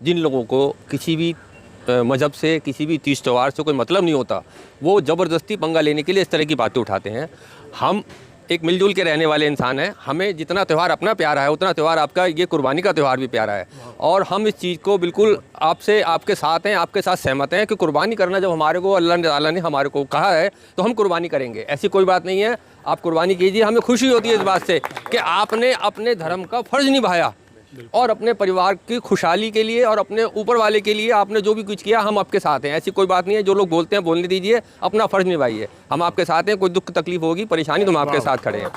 जिन लोगों को किसी भी मज़हब से, किसी भी तीज त्यौहार से कोई मतलब नहीं होता, वो ज़बरदस्ती पंगा लेने के लिए इस तरह की बातें उठाते हैं। हम एक मिलजुल के रहने वाले इंसान हैं। हमें जितना त्यौहार अपना प्यारा है उतना त्यौहार आपका ये कुर्बानी का त्यौहार भी प्यारा है, और हम इस चीज़ को बिल्कुल आपसे आपके साथ हैं, आपके साथ सहमत हैं कि कुर्बानी करना जब हमारे को अल्लाह ताला ने हमारे को कहा है तो हम कुर्बानी करेंगे। ऐसी कोई बात नहीं है, आप कुर्बानी कीजिए। हमें खुशी होती है इस बात से कि आपने अपने धर्म का फ़र्ज़ निभाया और अपने परिवार की खुशहाली के लिए और अपने ऊपर वाले के लिए आपने जो भी कुछ किया, हम आपके साथ हैं। ऐसी कोई बात नहीं है। जो लोग बोलते हैं बोलने दीजिए, अपना फ़र्ज़ निभाइए। हम आपके साथ हैं। कोई दुख तकलीफ होगी, परेशानी, तो हम आपके साथ खड़े हैं।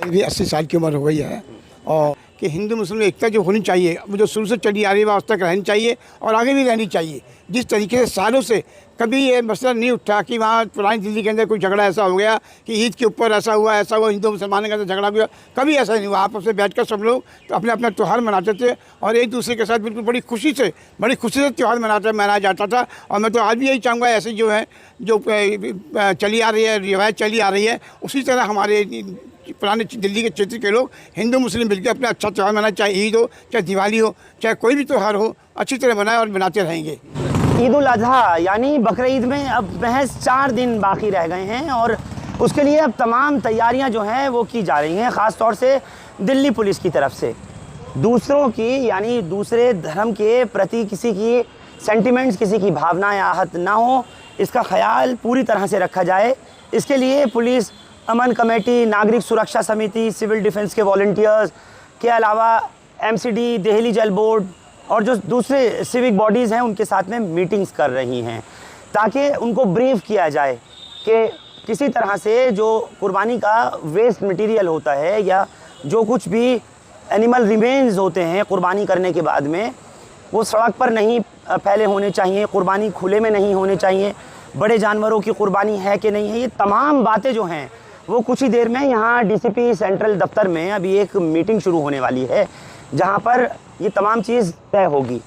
ये भी 80 साल की उम्र हो गई है, और कि हिंदू मुस्लिम एकता जो होनी चाहिए, वो जो शुरू से चली आ रही है वो आज तक रहनी चाहिए और आगे भी रहनी चाहिए। जिस तरीके से सालों से कभी ये मसला नहीं उठा कि वहाँ पुरानी दिल्ली के अंदर कोई झगड़ा ऐसा हो गया कि ईद के ऊपर ऐसा हुआ, हिंदू मुसलमानों के अंदर झगड़ा हुआ, कभी ऐसा नहीं हुआ। आपस में बैठ कर सब लोग तो अपने अपना त्यौहार मनाते थे और एक दूसरे के साथ बिल्कुल बड़ी खुशी से त्यौहार मनाया जाता था। और मैं तो आज भी यही चाहूँगा, ऐसे जो है जो चली आ रही है, रिवायत चली आ रही है, उसी तरह हमारे पुराने दिल्ली के क्षेत्र के लोग हिंदू मुस्लिम मिलकर अपना अच्छा त्यौहार मनाए, चाहे ईद हो, चाहे दिवाली हो, चाहे कोई भी त्यौहार हो, अच्छी तरह मनाए और मनाते रहेंगे। ईद उल अज़हा यानी बकरीद में अब महज 4 दिन बाकी रह गए हैं और उसके लिए अब तमाम तैयारियां जो हैं वो की जा रही हैं, ख़ास तौर से दिल्ली पुलिस की तरफ से। दूसरों की यानी दूसरे धर्म के प्रति किसी की सेंटिमेंट्स, किसी की भावनाएं आहत ना हो, इसका ख्याल पूरी तरह से रखा जाए। इसके लिए पुलिस अमन कमेटी, नागरिक सुरक्षा समिति, सिविल डिफेंस के वॉलंटियर्स के अलावा एमसीडी, दिल्ली जल बोर्ड और जो दूसरे सिविक बॉडीज़ हैं उनके साथ में मीटिंग्स कर रही हैं, ताकि उनको ब्रीफ किया जाए कि किसी तरह से जो कुर्बानी का वेस्ट मटेरियल होता है या जो कुछ भी एनिमल रिमेन्स होते हैं कुर्बानी करने के बाद में, वो सड़क पर नहीं फैले होने चाहिए, कुर्बानी खुले में नहीं होने चाहिए, बड़े जानवरों की कुर्बानी है कि नहीं है। ये तमाम बातें जो हैं वो कुछ ही देर में यहाँ डीसीपी सेंट्रल दफ्तर में अभी एक मीटिंग शुरू होने वाली है, जहाँ पर ये तमाम चीज़ तय होगी।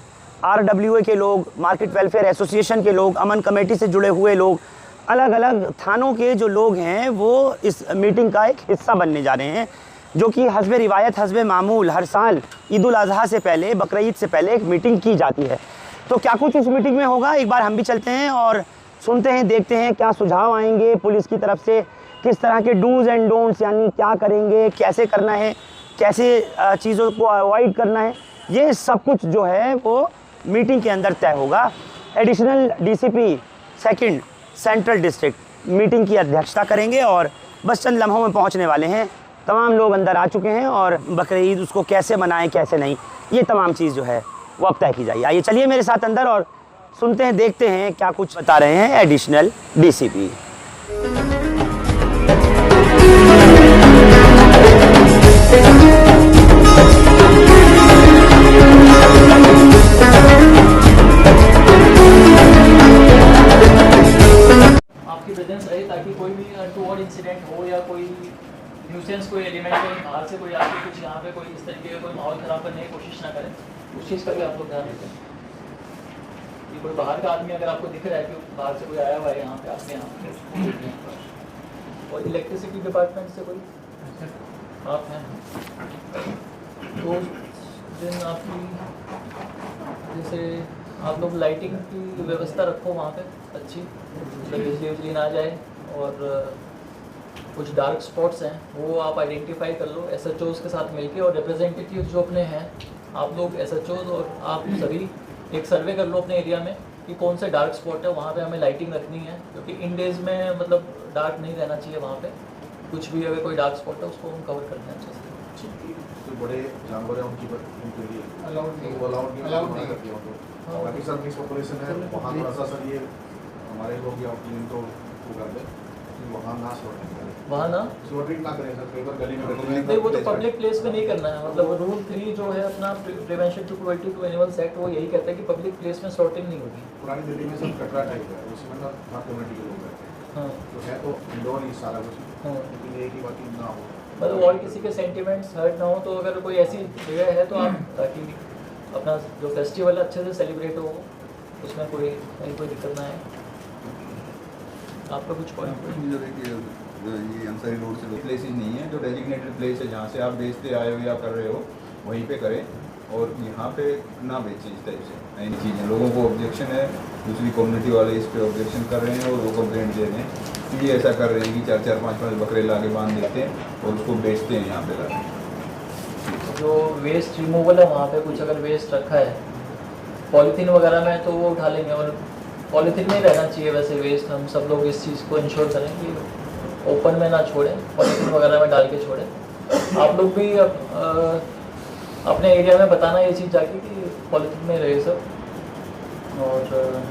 आरडब्ल्यूए के लोग, मार्केट वेलफेयर एसोसिएशन के लोग, अमन कमेटी से जुड़े हुए लोग, अलग अलग थानों के जो लोग हैं वो इस मीटिंग का एक हिस्सा बनने जा रहे हैं, जो कि हस्बे रिवायत, हस्बे मामूल हर साल ईद उल अज़हा से पहले, बकरीद से पहले एक मीटिंग की जाती है। तो क्या कुछ इस मीटिंग में होगा, एक बार हम भी चलते हैं और सुनते हैं, देखते हैं क्या सुझाव आएंगे पुलिस की तरफ से, किस तरह के डूज़ एंड डोंट्स यानी क्या करेंगे, कैसे करना है, कैसे चीज़ों को अवॉइड करना है, ये सब कुछ जो है वो मीटिंग के अंदर तय होगा। Additional DCP second central district meeting की अध्यक्षता करेंगे और बस चंद लम्हों में पहुंचने वाले हैं। तमाम लोग अंदर आ चुके हैं और बकरीद उसको कैसे मनाएं, कैसे नहीं, ये तमाम चीज़ जो है वो अब तय की जाएगी। आइए चलिए मेरे साथ अंदर और सुनते हैं, देखते हैं क्या कुछ बता रहे हैं एडिशनल डीसीपी। आपकी प्रेजेंस रहे ताकि कोई भी अनटूवर्ड इंसिडेंट हो या कोई न्यूसेंस, कोई एलिमेंट कहीं बाहर से कोई आके कुछ यहाँ पे कोई इस तरीके का कोई माहौल ख़राब करने की कोशिश ना करें, उस चीज़ का भी आप लोग ध्यान रखें। कि कोई बाहर का आदमी अगर आपको दिख रहा है कि बाहर से कोई आया हुआ है यहाँ पे आपके यहाँ, और इलेक्ट्रिसिटी डिपार्टमेंट से कोई आप हैं तो दिन आपकी जैसे आप लोग लाइटिंग की व्यवस्था रखो वहाँ पे अच्छी, बिजली उजली ना जाए, और कुछ डार्क स्पॉट्स हैं वो आप आइडेंटिफाई कर लो एसएचओज़ के साथ मिलके, और रिप्रेजेंटेटिव जो अपने हैं आप लोग एसएचओज़ और आप सभी एक सर्वे कर लो अपने एरिया में कि कौन से डार्क स्पॉट है, वहाँ पे हमें लाइटिंग रखनी है, क्योंकि इन डेज़ में मतलब डार्क नहीं रहना चाहिए वहाँ पे। कुछ भी अगर कोई डार्क स्पॉट है उसको हम कवर करते हैं अच्छे से। जो बड़े जानवर हैं उनके लिए अलाउड नहीं करती है उनको। बाकी सर मिक्स पॉपुलेशन है वहाँ थोड़ा सा सर ये हमारे लोग या क्लीन तो वो कर दे, वहाँ ना वहाँ ना स्लॉटिंग ना करें सर, पेपर गली में नहीं, वो तो पब्लिक प्लेस में नहीं करना है। मतलब रूल 3 जो है अपना prevention to cruelty to animals act, वो यही कहता है कि पब्लिक प्लेस में स्लॉटिंग नहीं होगी। पुरानी दिल्ली में सब कटरा टाइप है, उसमें ना हर कम्युनिटी के लोग रहते हैं। हाँ तो है तो इंडोर ही सारा कुछ, हाँ, लेकिन एक ही बात ना हो, मतलब और किसी के सेंटिमेंट्स हर्ट ना हो। तो अगर कोई ऐसी जगह है तो आप, ताकि अपना जो फेस्टिवल अच्छे से सेलिब्रेट हो, उसमें कोई दिक्कत ना है। आपका कुछ पॉइंट? ये अंसारी रोड से प्लेसेस नहीं है जो डेजिग्नेटेड प्लेस है जहाँ से आप बेचते आए हो या कर रहे हो, वहीं पे करें। और यहाँ पे ना बेचें इस टाइप से नई चीज़ें। लोगों को ऑब्जेक्शन है, दूसरी कम्युनिटी वाले इस पे ऑब्जेक्शन कर रहे हैं और वो कंप्लेंट दे रहे हैं कि ये ऐसा कर रहे हैं कि 4-4, 5-5 बकरे ला के बांध देते हैं और उसको बेचते हैं यहाँ पे लाके। जो वेस्ट रिमूवल है वहाँ पे कुछ अगर वेस्ट रखा है पॉलीथीन वगैरह में तो वो उठा लेंगे, और पॉलीथीन में रहना चाहिए वैसे वेस्ट। हम सब लोग इस चीज़ को इंश्योर करें कि ओपन में ना छोड़ें, पॉलीथीन वगैरह में डाल के छोड़ें। आप लोग भी अपने एरिया में बताना ये चीज़ जाके कि पॉलीथीन में रहे सब। और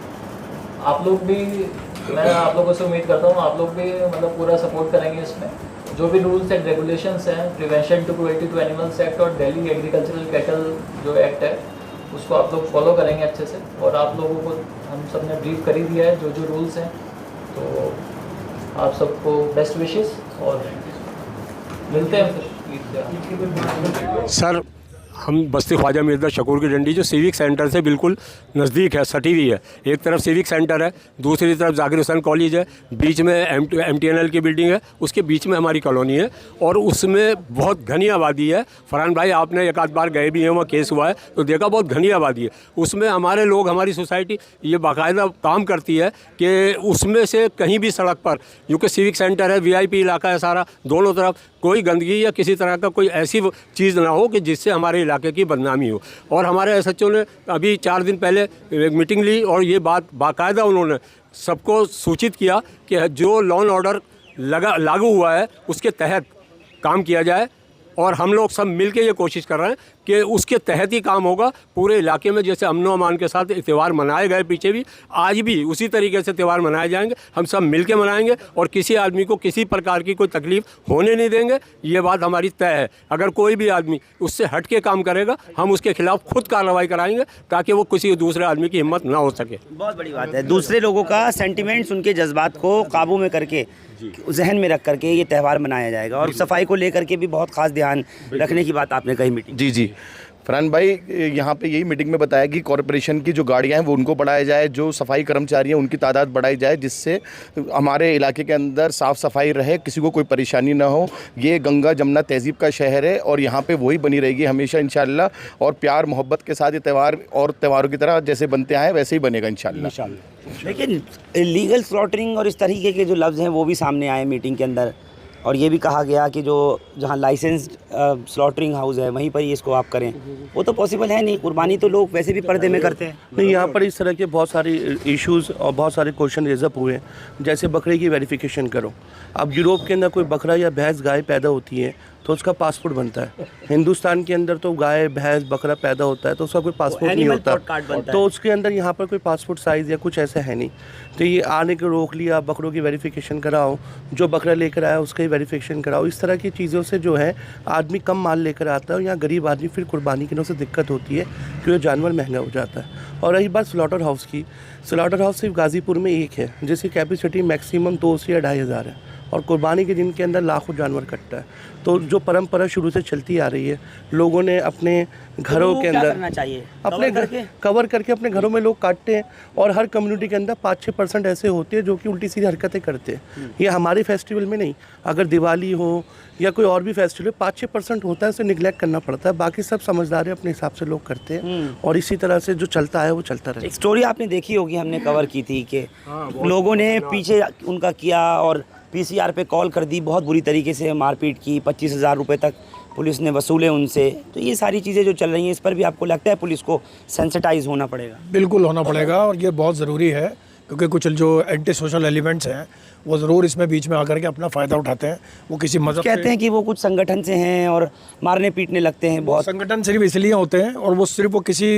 आप लोग भी, मैं आप लोगों से उम्मीद करता हूँ आप लोग भी मतलब पूरा सपोर्ट करेंगे इसमें। जो भी रूल्स एंड रेगुलेशंस हैं, prevention to cruelty to animals act और दिल्ली एग्रीकल्चरल कैटल जो एक्ट है, उसको आप लोग फॉलो करेंगे अच्छे से। और आप लोगों को हम सब ने ब्रीफ कर ही दिया है जो जो रूल्स हैं। तो आप सबको बेस्ट विशेस और मिलते हैं फिर। सर, हम बस्ती ख्वाजा मिर्ज़ा शकूर की डंडी जो सिविक सेंटर से बिल्कुल नज़दीक है, सटी हुई है। एक तरफ सिविक सेंटर है, दूसरी तरफ जाकिर हुसैन कॉलेज है, बीच में MTNL की बिल्डिंग है, उसके बीच में हमारी कॉलोनी है और उसमें बहुत घनी आबादी है। फरहान भाई आपने एक आध बार गए भी हैं, वहाँ केस हुआ है तो देखा, बहुत घनी आबादी है। उसमें हमारे लोग, हमारी सोसाइटी ये बाकायदा काम करती है कि उसमें से कहीं भी सड़क पर, क्योंकि सिविक सेंटर है, VIP इलाका है सारा, दोनों तरफ कोई गंदगी या किसी तरह का कोई ऐसी चीज़ ना हो कि जिससे हमारे इलाके की बदनामी हो। और हमारे SHO ने अभी 4 दिन पहले एक मीटिंग ली और ये बात बाकायदा उन्होंने सबको सूचित किया कि जो लॉ एंड ऑर्डर लागू हुआ है उसके तहत काम किया जाए। और हम लोग सब मिल के ये कोशिश कर रहे हैं कि उसके तहत ही काम होगा पूरे इलाके में। जैसे अमन व अमान के साथ त्यौहार मनाए गए पीछे भी, आज भी उसी तरीके से त्यौहार मनाए जाएंगे। हम सब मिल के मनाएंगे और किसी आदमी को किसी प्रकार की कोई तकलीफ़ होने नहीं देंगे, ये बात हमारी तय है। अगर कोई भी आदमी उससे हट के काम करेगा, हम उसके खिलाफ खुद कार्रवाई कराएंगे ताकि वो किसी दूसरे आदमी की हिम्मत ना हो सके। बहुत बड़ी बात है, दूसरे लोगों का सेंटिमेंट्स, उनके जज्बात को काबू में करके, जहन में रख करके ये त्यौहार मनाया जाएगा। और सफाई को लेकर के भी बहुत खास ध्यान रखने की बात आपने कही मीटिंग। जी फरहान भाई, यहाँ पे यही मीटिंग में बताया कि कॉरपोरेशन की जो गाड़ियाँ हैं वो उनको बढ़ाया जाए, जो सफाई कर्मचारी हैं उनकी तादाद बढ़ाई जाए, जिससे हमारे इलाके के अंदर साफ़ सफाई रहे, किसी को कोई परेशानी ना हो। ये गंगा जमुना तहज़ीब का शहर है और यहाँ पे वही बनी रहेगी हमेशा इंशाल्लाह। और प्यार मोहब्बत के साथ ये त्यौहार और त्योहारों की तरह जैसे बनते आए वैसे ही बनेगा इंशाल्लाह। लेकिन लीगल स्लॉटरिंग और इस तरीके के जो लफ्ज़ हैं वो भी सामने आए मीटिंग के अंदर, और ये भी कहा गया कि जो जहाँ लाइसेंस्ड स्लॉटरिंग हाउस है वहीं पर ही इसको आप करें। वो तो पॉसिबल है नहीं, कुर्बानी तो लोग वैसे भी पर्दे में करते हैं। नहीं, यहाँ पर इस तरह के बहुत सारे इश्यूज़ और बहुत सारे क्वेश्चन रेजअप हुए हैं। जैसे बकरे की वेरिफिकेशन करो। अब यूरोप के अंदर कोई बकरा या भैंस गाय पैदा होती है तो उसका पासपोर्ट बनता है। हिंदुस्तान के अंदर तो गाय भैंस बकरा पैदा होता है तो उसका कोई पासपोर्ट नहीं होता, तो उसके अंदर यहाँ पर कोई पासपोर्ट साइज़ या कुछ ऐसा है नहीं। तो ये आने को रोक लिया, बकरों की वेरिफिकेशन कराओ, जो बकरा लेकर आया उसका ही वेरिफिकेशन कराओ। इस तरह की चीज़ों से जो है आदमी कम माल लेकर आता है और यहाँ गरीब आदमी फिर कुर्बानी के से दिक्कत होती है क्योंकि जानवर महंगा हो जाता है। और रही बात स्लॉटर हाउस की, स्लॉटर हाउस सिर्फ गाज़ीपुर में एक है जिसकी कैपेसिटी मैक्सिमम 2 से 2,500 है और कुर्बानी के दिन के अंदर लाखों जानवर कटता है। तो जो परंपरा शुरू से चलती आ रही है, लोगों ने अपने घरों के अंदर करना चाहिए, अपने कवर करके अपने घरों में लोग काटते हैं। और हर कम्युनिटी के अंदर 5-6% ऐसे होते हैं जो कि उल्टी सीधी हरकतें करते हैं। ये हमारे फेस्टिवल में नहीं, अगर दिवाली हो या कोई और भी फेस्टिवल 5-6% होता है, उसे निगलेक्ट करना पड़ता है। बाकी सब समझदार है, अपने हिसाब से लोग करते हैं और इसी तरह से जो चलता है वो चलता रहे। एक स्टोरी आपने देखी होगी, हमने कवर की थी कि लोगों ने पीछे उनका किया और PCR पे कॉल कर दी, बहुत बुरी तरीके से मारपीट की, 25,000 रुपये तक पुलिस ने वसूले उनसे। तो ये सारी चीज़ें जो चल रही हैं, इस पर भी आपको लगता है पुलिस को सेंसिटाइज होना पड़ेगा? बिल्कुल होना पड़ेगा और ये बहुत ज़रूरी है क्योंकि कुछ जो एंटी सोशल एलिमेंट्स हैं वो ज़रूर इसमें बीच में आकर के अपना फ़ायदा उठाते हैं। वो किसी मज़हब कहते हैं कि वो कुछ संगठन से हैं और मारने पीटने लगते हैं। बहुत संगठन सिर्फ इसलिए होते हैं और वो सिर्फ वो किसी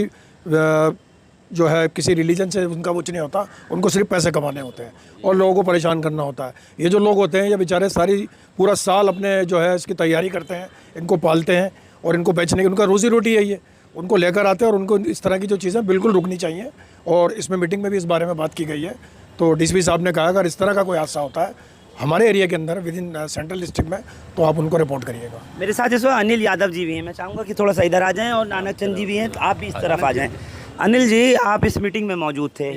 जो है किसी रिलीजन से उनका कुछ नहीं होता, उनको सिर्फ पैसे कमाने होते हैं और लोगों को परेशान करना होता है। ये जो लोग होते हैं ये बेचारे सारी पूरा साल अपने जो है इसकी तैयारी करते हैं, इनको पालते हैं और इनको बेचने की उनका रोज़ी रोटी है, ये उनको लेकर आते हैं और उनको इस तरह की जो चीज़ें बिल्कुल रुकनी चाहिए। और इसमें मीटिंग में भी इस बारे में बात की गई है। तो DCP साहब ने कहा अगर इस तरह का कोई हादसा होता है हमारे एरिया के अंदर विद इन सेंट्रल डिस्ट्रिक्ट में तो आप उनको रिपोर्ट करिएगा। मेरे साथ इस वक्त अनिल यादव जी भी हैं, मैं चाहूँगा कि थोड़ा सा इधर आ जाएँ, और नानक चंद जी भी हैं, तो आप भी इस तरफ आ जाएँ। अनिल जी, आप इस मीटिंग में मौजूद थे,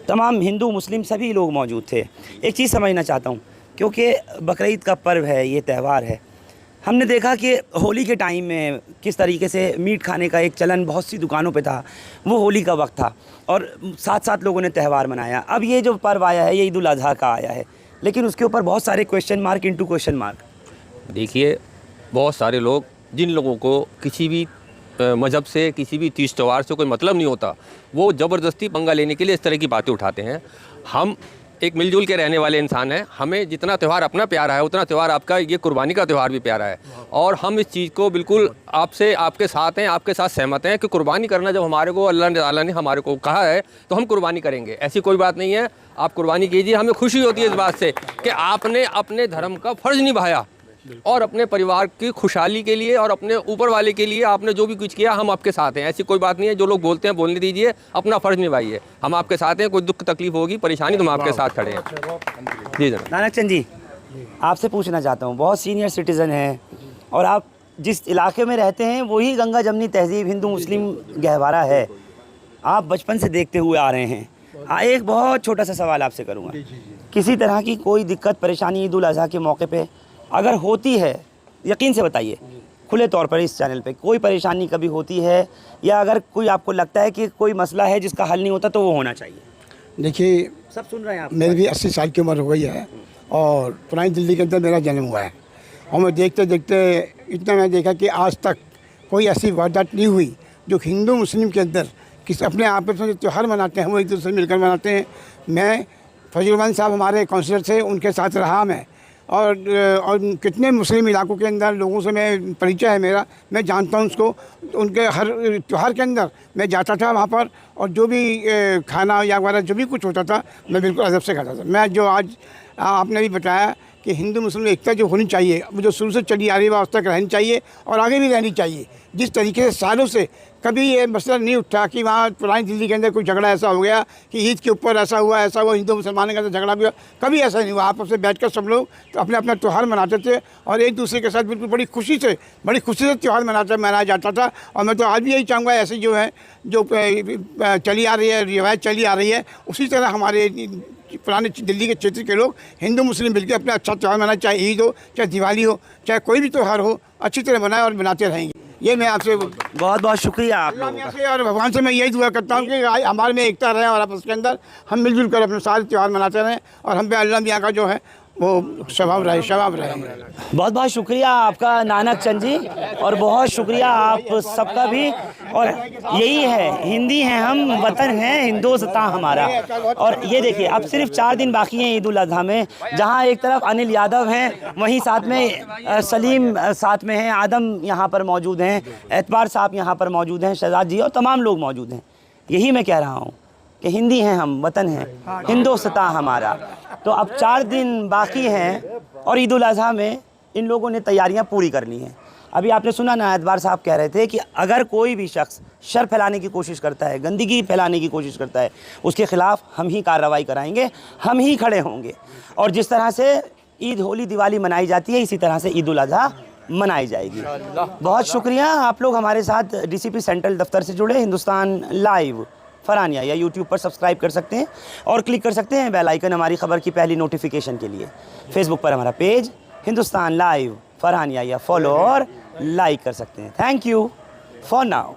तमाम हिंदू मुस्लिम सभी लोग मौजूद थे। एक चीज़ समझना चाहता हूँ, क्योंकि बकरीद का पर्व है, ये त्यौहार है, हमने देखा कि होली के टाइम में किस तरीके से मीट खाने का एक चलन बहुत सी दुकानों पे था। वो होली का वक्त था और साथ साथ लोगों ने त्यौहार मनाया। अब ये जो पर्व आया है ये ईद उल अज़हा का आया है, लेकिन उसके ऊपर बहुत सारे question mark into question mark. देखिए, बहुत सारे लोग, जिन लोगों को किसी भी मज़हब से, किसी भी तीज त्यौहार से कोई मतलब नहीं होता, वो ज़बरदस्ती पंगा लेने के लिए इस तरह की बातें उठाते हैं। हम एक मिलजुल के रहने वाले इंसान हैं। हमें जितना त्यौहार अपना प्यारा है उतना त्यौहार आपका ये कुर्बानी का त्यौहार भी प्यारा है, और हम इस चीज़ को बिल्कुल आपके साथ हैं, आपके साथ सहमत हैं कि कुर्बानी करना जब हमारे को अल्लाह ताला ने हमारे को कहा है तो हम कुर्बानी करेंगे। ऐसी कोई बात नहीं है, आप कुर्बानी कीजिए। हमें खुशी होती है इस बात से कि आपने अपने धर्म का फ़र्ज़ निभाया और अपने परिवार की खुशहाली के लिए और अपने ऊपर वाले के लिए आपने जो भी कुछ किया, हम आपके साथ हैं। ऐसी कोई बात नहीं है। जो लोग बोलते हैं बोलने दीजिए, अपना फ़र्ज़ निभाइए। हम आपके साथ हैं। कोई दुख तकलीफ होगी, परेशानी, तो हम आपके साथ खड़े हैं। जी जनाब। नानक चंद जी, आपसे पूछना चाहता हूँ, बहुत सीनियर सिटीज़न हैं और आप जिस इलाके में रहते हैं वही गंगा जमनी तहजीब हिंदू मुस्लिम गहवारा है, आप बचपन से देखते हुए आ रहे हैं। एक बहुत छोटा सा सवाल आपसे करूँगा, किसी तरह की कोई दिक्कत परेशानी ईद उल अज़हा के मौके पे अगर होती है, यकीन से बताइए खुले तौर पर इस चैनल पे, कोई परेशानी कभी होती है या अगर कोई आपको लगता है कि कोई मसला है जिसका हल नहीं होता तो वो होना चाहिए? देखिए, सब सुन रहे हैं आप। मेरी भी 80 साल की उम्र हो गई है और पुरानी दिल्ली के अंदर मेरा जन्म हुआ है, और मैं देखते देखते इतना मैं देखा कि आज तक कोई ऐसी वारदात नहीं हुई जो हिंदू मुस्लिम के अंदर किसी अपने आपस में त्यौहार मनाते हैं वो एक दूसरे से मिलकर मनाते हैं। मैं फजलुरहमान साहब हमारे काउंसलर थे, उनके साथ रहा मैं, और कितने मुस्लिम इलाकों के अंदर लोगों से मैं परिचय है मेरा, मैं जानता हूँ उसको। उनके हर त्यौहार के अंदर मैं जाता था वहाँ पर, और जो भी खाना या वगैरह जो भी कुछ होता था मैं बिल्कुल अदब से खाता था। मैं जो आज आपने भी बताया कि हिंदू मुस्लिम एकता जो होनी चाहिए, वो जो शुरू से चली आ रही है तक रहनी चाहिए और आगे भी रहनी चाहिए। जिस तरीके से सालों से कभी ये मसला नहीं उठा कि वहाँ पुरानी दिल्ली के अंदर कोई झगड़ा ऐसा हो गया कि ईद के ऊपर ऐसा हुआ, हिंदू मुसलमानों का झगड़ा भी हुआ, कभी ऐसा नहीं हुआ। आपस में बैठकर सब लोग तो अपने अपना त्यौहार मनाते थे और एक दूसरे के साथ बिल्कुल बड़ी खुशी से त्यौहार मनाया जाता था। और मैं तो आज भी यही चाहूँगा, ऐसे जो है जो चली आ रही है, रिवायत चली आ रही है, उसी तरह हमारे पुराने दिल्ली के क्षेत्र के लोग हिंदू मुस्लिम मिलकर अपना अच्छा त्यौहार मनाए, चाहे ईद हो, चाहे दिवाली हो, चाहे कोई भी त्यौहार हो, अच्छी तरह मनाए और मनाते रहेंगे। ये मैं आपसे बहुत बहुत शुक्रिया आप लोगों का। और भगवान से मैं यही दुआ करता हूँ कि हमारे में एकता रहे और आपस के अंदर हम मिलजुल कर अपने सारे त्यौहार मनाते रहें और हम पे अल्लाह मियाँ का जो है वो शवाब रहे। बहुत बहुत शुक्रिया आपका नानक चंद जी, और बहुत शुक्रिया आप सबका भी। और यही है, हिंदी हैं हम, वतन है हिंदुस्ता हमारा। और ये देखिए, अब सिर्फ 4 दिन बाकी हैं ईद उल अज़हा में, जहाँ एक तरफ अनिल यादव हैं, वहीं साथ में सलीम साथ में हैं, आदम यहाँ पर मौजूद हैं, एतबार साहब यहाँ पर मौजूद हैं, शहजाद जी और तमाम लोग मौजूद हैं। यही मैं कह रहा हूँ कि हिंदी हैं हम, वतन है हिंदुस्तां हमारा। तो अब 4 दिन बाकी हैं और ईद उल अज़हा में इन लोगों ने तैयारियां पूरी कर ली हैं। अभी आपने सुना ना, एतबार साहब कह रहे थे कि अगर कोई भी शख्स शर फैलाने की कोशिश करता है, गंदगी फैलाने की कोशिश करता है, उसके ख़िलाफ़ हम ही कार्रवाई कराएंगे, हम ही खड़े होंगे। और जिस तरह से ईद, होली, दिवाली मनाई जाती है, इसी तरह से ईद उल अज़हा मनाई जाएगी। बहुत शुक्रिया आप लोग हमारे साथ DCP सेंट्रल दफ्तर से जुड़े। हिंदुस्तान लाइव फरहानिया या YouTube पर सब्सक्राइब कर सकते हैं और क्लिक कर सकते हैं बेल आइकन हमारी खबर की पहली नोटिफिकेशन के लिए। फेसबुक पर हमारा पेज हिंदुस्तान लाइव फरहानिया या फॉलो और लाइक कर सकते हैं। Thank you for now.